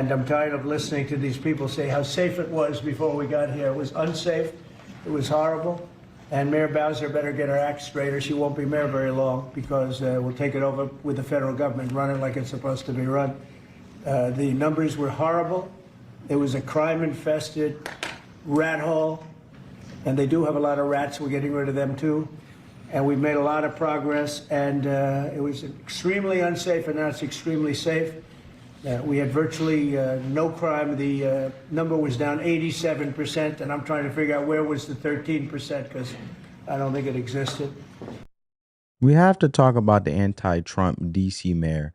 And I'm tired of listening to these people say how safe it was before we got here. It was unsafe. It was horrible. And Mayor Bowser better get her act straight or she won't be mayor very long, because we'll take it over with the federal government running like it's supposed to be run. The numbers were horrible. It was a crime-infested rat hole. And they do have a lot of rats. We're getting rid of them, too. And we've made a lot of progress. And it was extremely unsafe, and now it's extremely safe. We had virtually no crime. The number was down 87%, and I'm trying to figure out where was the 13%, because I don't think it existed. We have to talk about the anti-Trump D.C. mayor,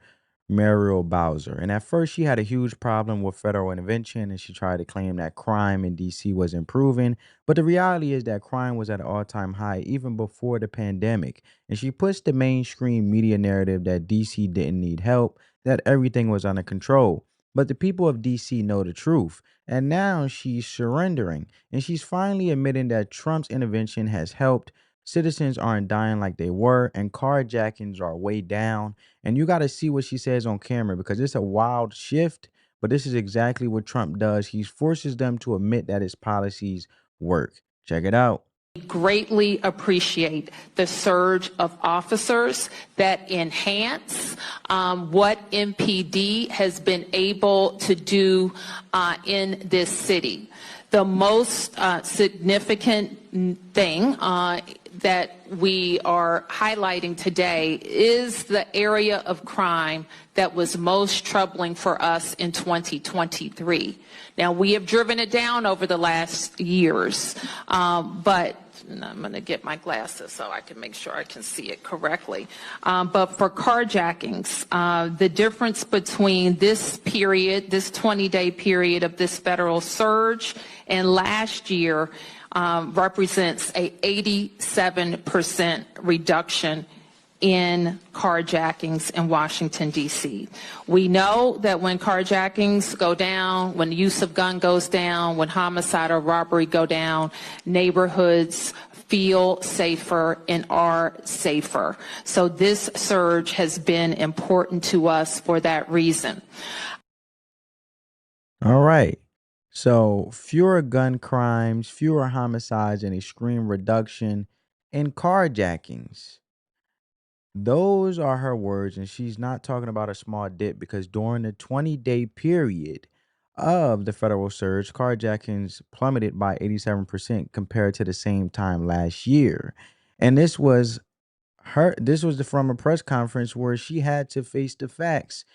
Muriel Bowser. And at first, she had a huge problem with federal intervention, and she tried to claim that crime in D.C. was improving. But the reality is that crime was at an all-time high even before the pandemic. And she pushed the mainstream media narrative that D.C. didn't need help, that everything was under control. But the people of D.C. know the truth. And now she's surrendering. And she's finally admitting that Trump's intervention has helped. Citizens aren't dying like they were, and carjackings are way down. And you got to see what she says on camera, because it's a wild shift, but this is exactly what Trump does. He forces them to admit that his policies work. Check it out. Greatly appreciate the surge of officers that enhance what MPD has been able to do in this city. The most significant thing that we are highlighting today is the area of crime that was most troubling for us in 2023. Now, we have driven it down over the last years, but I'm going to get my glasses so I can make sure I can see it correctly. But for carjackings, the difference between this period, this 20-day period of this federal surge and last year represents a 87% reduction in carjackings in Washington, D.C. We know that when carjackings go down, when the use of gun goes down, when homicide or robbery go down, neighborhoods feel safer and are safer. So this surge has been important to us for that reason. All right. So fewer gun crimes, fewer homicides, and extreme reduction in carjackings. Those are her words, and she's not talking about a small dip, because during the 20-day period of the federal surge, carjackings plummeted by 87% compared to the same time last year. And this was from a press conference where she had to face the facts.